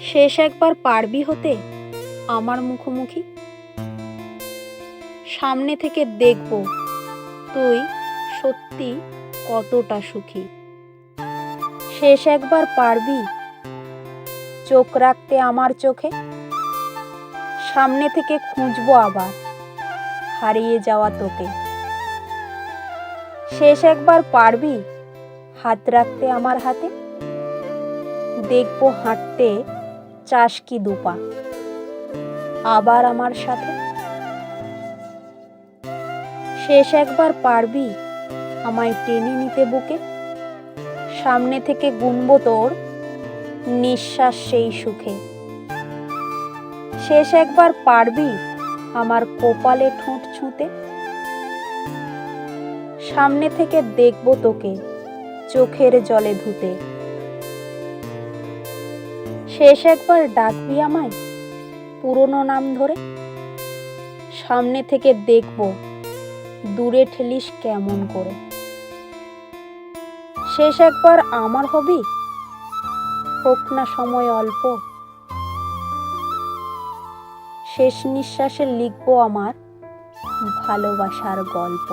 শেষ একবার পারবি হতে আমার মুখোমুখি? সামনে থেকে দেখব তুই সত্যি কতটা সুখী। শেষ একবার পারবি চোখ রাখতে আমার চোখে? সামনে থেকে খুঁজবো আবার হারিয়ে যাওয়া তোকে। শেষ একবার পারবি হাত রাখতে আমার হাতে? দেখবো হাঁটতে চাস কি দুপা আবার আমার সাথে। শেষ একবার পারবি আমায় টেনে নিতে বুকে? সামনে থেকে গুনবো তোর নিঃশ্বাস সেই সুখে। শেষ একবার পারবি আমার কপালে ঠোঁট ছুঁতে? সামনে থেকে দেখবো তোকে চোখের জলে ধুতে। শেষ একবার ডাকবি আমায় পুরনো নাম ধরে? সামনে থেকে দেখব দূরে ঠেলিস কেমন করে। শেষ একবার আমার হবি হোক না সময় অল্প, শেষ নিঃশ্বাসে লিখবো আমার ভালোবাসার গল্প।